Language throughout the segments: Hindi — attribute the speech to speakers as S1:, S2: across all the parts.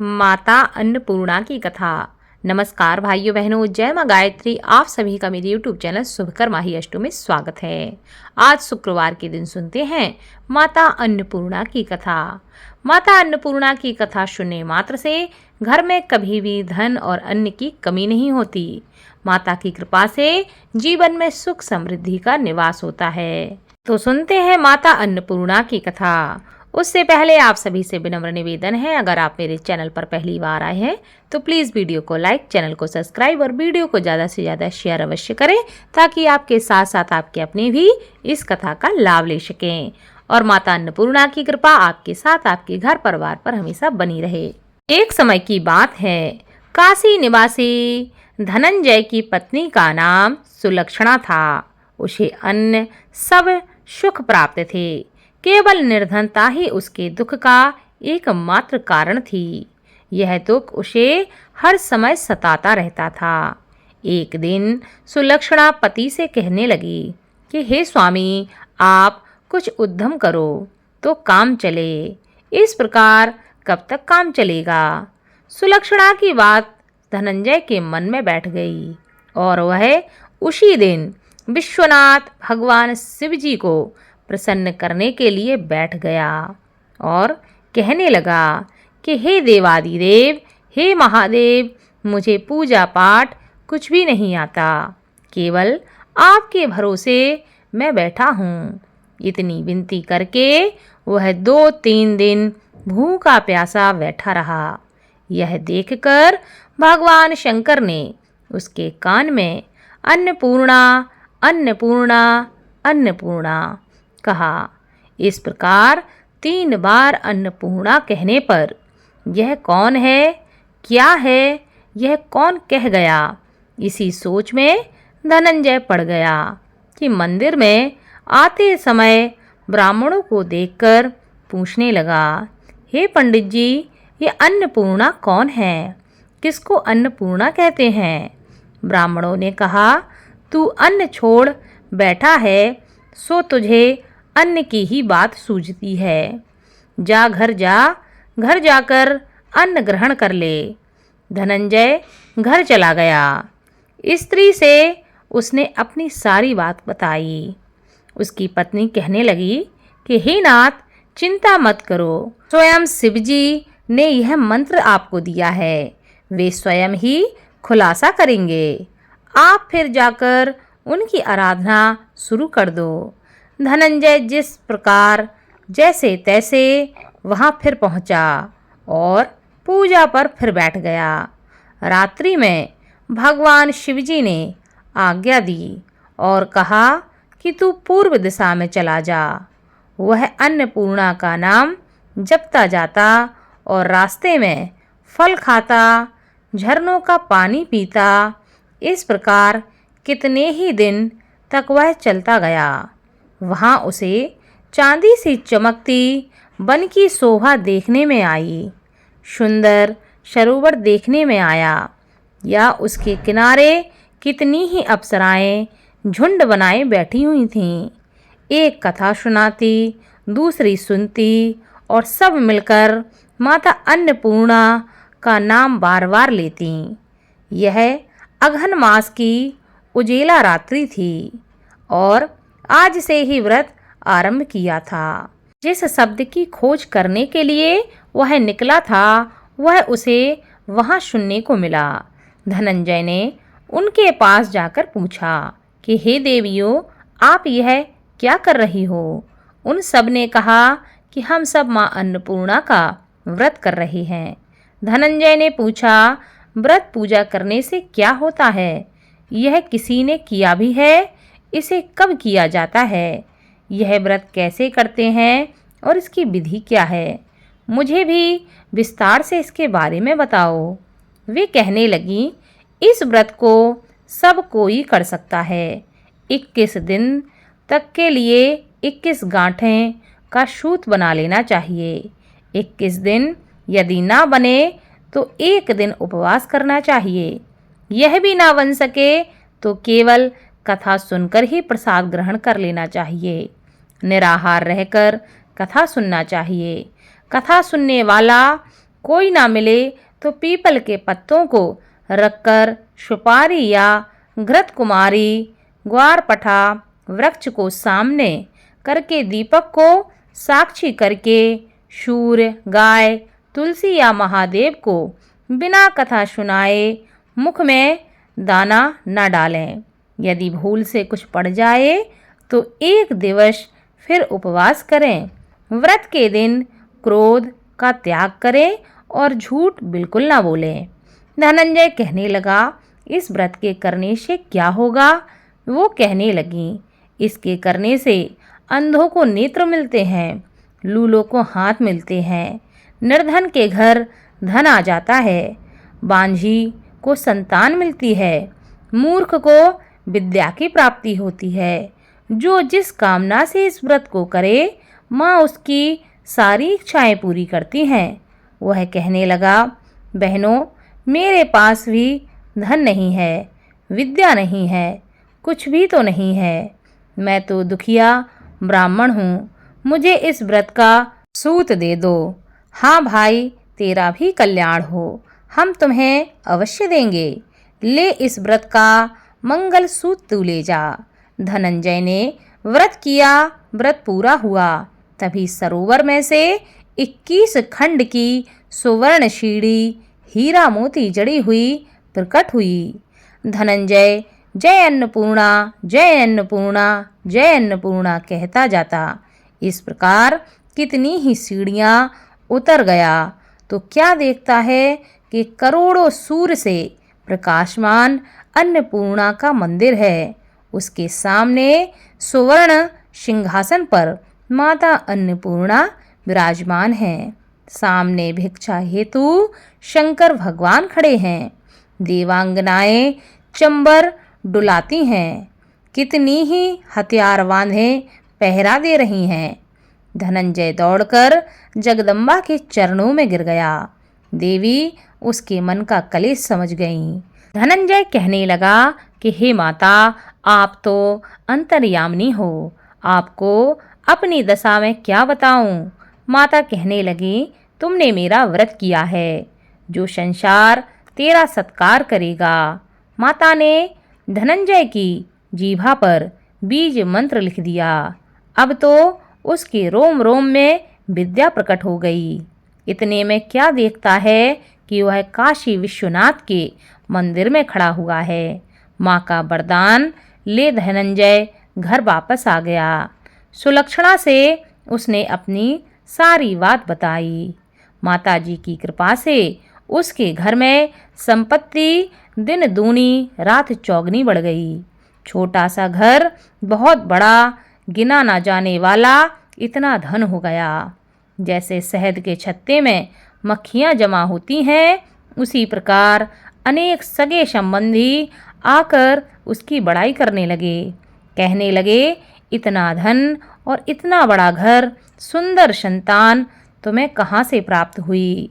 S1: माता अन्नपूर्णा की कथा। नमस्कार भाइयों बहनों, जय माँ गायत्री। आप सभी का मेरे यूट्यूब चैनल शुभकर माही अष्टमी में स्वागत है। आज शुक्रवार के दिन सुनते हैं माता अन्नपूर्णा की कथा। माता अन्नपूर्णा की कथा सुनने मात्र से घर में कभी भी धन और अन्न की कमी नहीं होती। माता की कृपा से जीवन में सुख समृद्धि का निवास होता है। तो सुनते हैं माता अन्नपूर्णा की कथा। उससे पहले आप सभी से विनम्र निवेदन है, अगर आप मेरे चैनल पर पहली बार आए हैं तो प्लीज़ वीडियो को लाइक, चैनल को सब्सक्राइब और वीडियो को ज़्यादा से ज़्यादा शेयर अवश्य करें, ताकि आपके साथ साथ आपके अपने भी इस कथा का लाभ ले सकें और माता अन्नपूर्णा की कृपा आपके साथ आपके घर परिवार पर हमेशा बनी रहे। एक समय की बात है, काशी निवासी धनंजय की पत्नी का नाम सुलक्षणा था। उसे अन्य सब सुख प्राप्त थे, केवल निर्धनता ही उसके दुख का एकमात्र कारण थी। यह दुख उसे हर समय सताता रहता था। एक दिन सुलक्षणा पति से कहने लगी कि हे स्वामी, आप कुछ उद्यम करो तो काम चले। इस प्रकार कब तक काम चलेगा? सुलक्षणा की बात धनंजय के मन में बैठ गई और वह उसी दिन विश्वनाथ भगवान शिव जी को प्रसन्न करने के लिए बैठ गया और कहने लगा कि हे देवादिदेव, हे महादेव, मुझे पूजा पाठ कुछ भी नहीं आता, केवल आपके भरोसे मैं बैठा हूँ। इतनी विनती करके वह 2-3 दिन भूखा प्यासा बैठा रहा। यह देखकर भगवान शंकर ने उसके कान में अन्नपूर्णा अन्नपूर्णा अन्नपूर्णा कहा। इस प्रकार 3 बार अन्नपूर्णा कहने पर यह कौन है, क्या है, यह कौन कह गया, इसी सोच में धनंजय पड़ गया कि मंदिर में आते समय ब्राह्मणों को देखकर पूछने लगा, हे पंडित जी, ये अन्नपूर्णा कौन है? किसको अन्नपूर्णा कहते हैं? ब्राह्मणों ने कहा, तू अन्न छोड़ बैठा है सो तुझे अन्न की ही बात सूझती है। जा, घर जाकर अन्न ग्रहण कर ले। धनंजय घर चला गया। स्त्री से उसने अपनी सारी बात बताई। उसकी पत्नी कहने लगी कि हे नाथ, चिंता मत करो, स्वयं शिवजी ने यह मंत्र आपको दिया है, वे स्वयं ही खुलासा करेंगे। आप फिर जाकर उनकी आराधना शुरू कर दो। धनंजय जिस प्रकार जैसे तैसे वहाँ फिर पहुँचा और पूजा पर फिर बैठ गया। रात्रि में भगवान शिवजी ने आज्ञा दी और कहा कि तू पूर्व दिशा में चला जा। वह अन्नपूर्णा का नाम जपता जाता और रास्ते में फल खाता, झरनों का पानी पीता। इस प्रकार कितने ही दिन तक वह चलता गया। वहाँ उसे चांदी सी चमकती वन की शोभा देखने में आई, सुंदर सरोवर देखने में आया, या उसके किनारे कितनी ही अप्सराएं झुंड बनाए बैठी हुई थीं। एक कथा सुनाती, दूसरी सुनती और सब मिलकर माता अन्नपूर्णा का नाम बार बार लेती। यह अघन मास की उजेला रात्रि थी और आज से ही व्रत आरंभ किया था। जिस शब्द की खोज करने के लिए वह निकला था वह उसे वहां सुनने को मिला। धनंजय ने उनके पास जाकर पूछा कि हे देवियों, आप यह क्या कर रही हो? उन सब ने कहा कि हम सब माँ अन्नपूर्णा का व्रत कर रहे हैं। धनंजय ने पूछा, व्रत पूजा करने से क्या होता है? यह किसी ने किया भी है? इसे कब किया जाता है? यह व्रत कैसे करते हैं और इसकी विधि क्या है? मुझे भी विस्तार से इसके बारे में बताओ। वे कहने लगी, इस व्रत को सब कोई कर सकता है। 21 दिन तक के लिए 21 गांठें का सूत बना लेना चाहिए। 21 दिन यदि ना बने तो 1 दिन उपवास करना चाहिए। यह भी ना बन सके तो केवल कथा सुनकर ही प्रसाद ग्रहण कर लेना चाहिए। निराहार रहकर कथा सुनना चाहिए। कथा सुनने वाला कोई ना मिले तो पीपल के पत्तों को रखकर सुपारी या घृत कुमारी ग्वारपठा वृक्ष को सामने करके दीपक को साक्षी करके सूर्य, गाय, तुलसी या महादेव को बिना कथा सुनाए मुख में दाना न डालें। यदि भूल से कुछ पड़ जाए तो 1 दिवस फिर उपवास करें। व्रत के दिन क्रोध का त्याग करें और झूठ बिल्कुल ना बोलें। धनंजय कहने लगा, इस व्रत के करने से क्या होगा? वो कहने लगी, इसके करने से अंधों को नेत्र मिलते हैं, लूलों को हाथ मिलते हैं, निर्धन के घर धन आ जाता है, बांझी को संतान मिलती है, मूर्ख को विद्या की प्राप्ति होती है। जो जिस कामना से इस व्रत को करे माँ उसकी सारी इच्छाएं पूरी करती हैं। वह कहने लगा, बहनों, मेरे पास भी धन नहीं है, विद्या नहीं है, कुछ भी तो नहीं है। मैं तो दुखिया ब्राह्मण हूँ, मुझे इस व्रत का सूत दे दो। हाँ भाई, तेरा भी कल्याण हो, हम तुम्हें अवश्य देंगे। ले इस व्रत का मंगल सूत तू ले जा। धनंजय ने व्रत किया, व्रत पूरा हुआ। तभी सरोवर में से 21 खंड की सुवर्ण सीढ़ी हीरा मोती जड़ी हुई प्रकट हुई। धनंजय जय अन्नपूर्णा, जय अन्नपूर्णा, जय अन्नपूर्णा कहता जाता। इस प्रकार कितनी ही सीढ़ियाँ उतर गया तो क्या देखता है कि करोड़ों सूर्य से प्रकाशमान अन्नपूर्णा का मंदिर है। उसके सामने सुवर्ण सिंहासन पर माता अन्नपूर्णा विराजमान हैं। सामने भिक्षा हेतु शंकर भगवान खड़े हैं। देवांगनाएं चंबर डुलाती हैं। कितनी ही हथियार बांधे पहरा दे रही हैं। धनंजय दौड़कर जगदम्बा के चरणों में गिर गया। देवी उसके मन का कलेश समझ गईं। धनंजय कहने लगा कि हे माता, आप तो अंतर्यामिनी हो, आपको अपनी दशा में क्या बताऊं। माता कहने लगी, तुमने मेरा व्रत किया है, जो संसार तेरा सत्कार करेगा। माता ने धनंजय की जीभा पर बीज मंत्र लिख दिया। अब तो उसके रोम रोम में विद्या प्रकट हो गई। इतने में क्या देखता है कि वह काशी विश्वनाथ के मंदिर में खड़ा हुआ है। माँ का वरदान ले धनंजय घर वापस आ गया। सुलक्षणा से उसने अपनी सारी बात बताई। माताजी की कृपा से उसके घर में संपत्ति दिन दूनी रात चौगनी बढ़ गई। छोटा सा घर बहुत बड़ा, गिना ना जाने वाला इतना धन हो गया। जैसे शहद के छत्ते में मक्खियाँ जमा होती हैं, उसी प्रकार अनेक सगे संबंधी आकर उसकी बड़ाई करने लगे। कहने लगे, इतना धन और इतना बड़ा घर, सुंदर संतान तुम्हें कहाँ से प्राप्त हुई?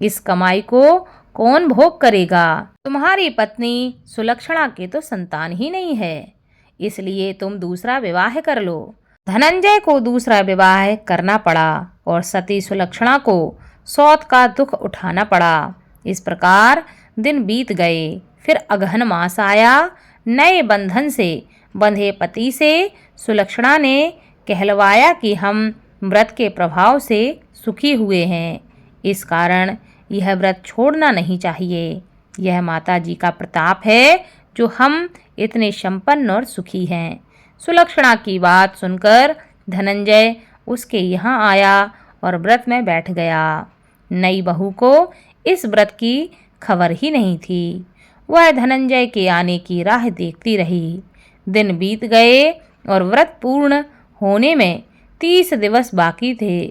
S1: इस कमाई को कौन भोग करेगा? तुम्हारी पत्नी सुलक्षणा के तो संतान ही नहीं है, इसलिए तुम दूसरा विवाह कर लो। धनंजय को दूसरा विवाह करना पड़ा और सती सुलक्षणा को सौत का दुख उठाना पड़ा। इस प्रकार दिन बीत गए। फिर अगहन मास आया। नए बंधन से बंधे पति से सुलक्षणा ने कहलवाया कि हम व्रत के प्रभाव से सुखी हुए हैं, इस कारण यह व्रत छोड़ना नहीं चाहिए। यह माता जी का प्रताप है जो हम इतने संपन्न और सुखी हैं। सुलक्षणा की बात सुनकर धनंजय उसके यहाँ आया और व्रत में बैठ गया। नई बहू को इस व्रत की खबर ही नहीं थी। वह धनंजय के आने की राह देखती रही। दिन बीत गए और व्रत पूर्ण होने में 30 दिवस बाकी थे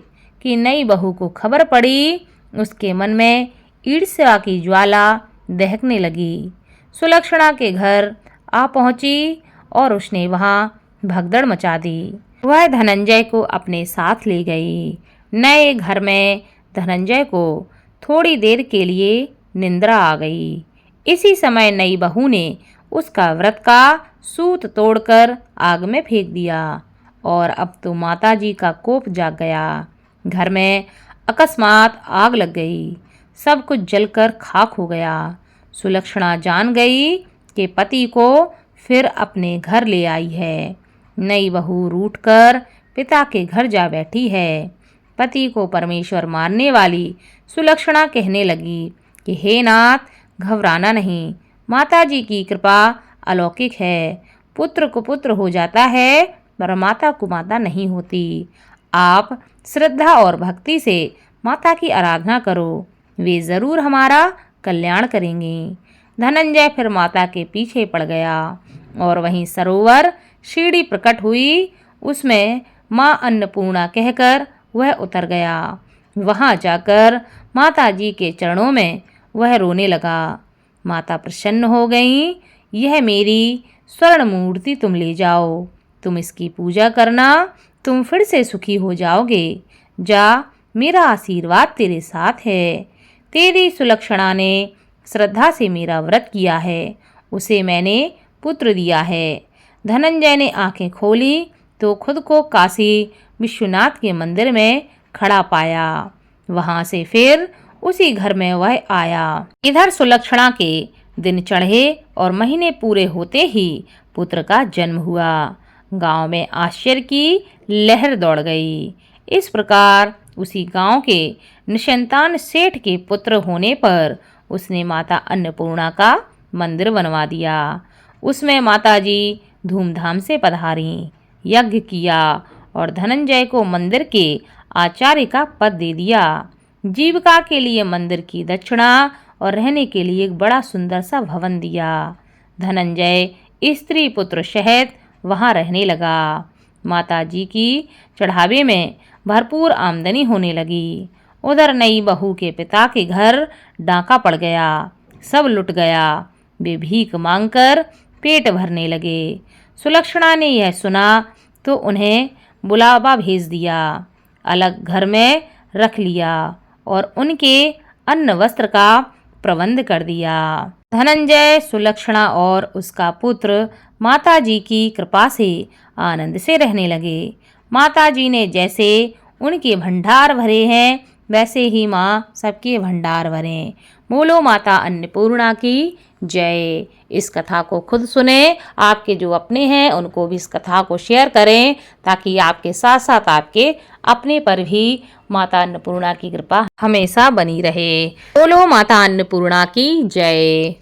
S1: कि नई बहू को खबर पड़ी। उसके मन में ईर्ष्या की ज्वाला दहकने लगी। सुलक्षणा के घर आ पहुंची और उसने वहां भगदड़ मचा दी। वह धनंजय को अपने साथ ले गई। नए घर में धनंजय को थोड़ी देर के लिए निंद्रा आ गई। इसी समय नई बहू ने उसका व्रत का सूत तोड़कर आग में फेंक दिया और अब तो माताजी का कोप जाग गया। घर में अकस्मात आग लग गई। सब कुछ जलकर खाक हो गया। सुलक्षणा जान गई कि पति को फिर अपने घर ले आई है। नई बहू रूठकर पिता के घर जा बैठी है। पति को परमेश्वर मारने वाली सुलक्षणा कहने लगी कि हे नाथ, घबराना नहीं, माताजी की कृपा अलौकिक है। पुत्र को पुत्र हो जाता है पर माता को माता नहीं होती। आप श्रद्धा और भक्ति से माता की आराधना करो, वे ज़रूर हमारा कल्याण करेंगी। धनंजय फिर माता के पीछे पड़ गया और वहीं सरोवर सीढ़ी प्रकट हुई, उसमें माँ अन्नपूर्णा कहकर वह उतर गया। वहां जाकर माता जी के चरणों में वह रोने लगा। माता प्रसन्न हो गईं। यह मेरी स्वर्ण मूर्ति तुम ले जाओ, तुम इसकी पूजा करना, तुम फिर से सुखी हो जाओगे। जा, मेरा आशीर्वाद तेरे साथ है। तेरी सुलक्षणा ने श्रद्धा से मेरा व्रत किया है, उसे मैंने पुत्र दिया है। धनंजय ने आंखें खोली तो खुद को काशी विश्वनाथ के मंदिर में खड़ा पाया। वहां से फिर उसी घर में वह आया। इधर सुलक्षणा के दिन चढ़े और महीने पूरे होते ही पुत्र का जन्म हुआ। गांव में आश्चर्य की लहर दौड़ गई। इस प्रकार उसी गांव के निसंतान सेठ के पुत्र होने पर उसने माता अन्नपूर्णा का मंदिर बनवा दिया। उसमें माताजी धूमधाम से पधारी, यज्ञ किया और धनंजय को मंदिर के आचार्य का पद दे दिया। जीविका के लिए मंदिर की दक्षिणा और रहने के लिए एक बड़ा सुंदर सा भवन दिया। धनंजय स्त्री पुत्र सहित वहां रहने लगा। माता जी की चढ़ावे में भरपूर आमदनी होने लगी। उधर नई बहू के पिता के घर डाका पड़ गया, सब लुट गया। वे भीख मांगकर पेट भरने लगे। सुलक्षणा ने यह सुना तो उन्हें बुलावा भेज दिया, अलग घर में रख लिया और उनके अन्न वस्त्र का प्रबंध कर दिया। धनंजय, सुलक्षणा और उसका पुत्र माता जी की कृपा से आनंद से रहने लगे। माता जी ने जैसे उनके भंडार भरे हैं वैसे ही माँ सबके भंडार भरें। बोलो माता अन्नपूर्णा की जय। इस कथा को खुद सुने, आपके जो अपने हैं उनको भी इस कथा को शेयर करें ताकि आपके साथ साथ आपके अपने पर भी माता अन्नपूर्णा की कृपा हमेशा बनी रहे। बोलो माता अन्नपूर्णा की जय।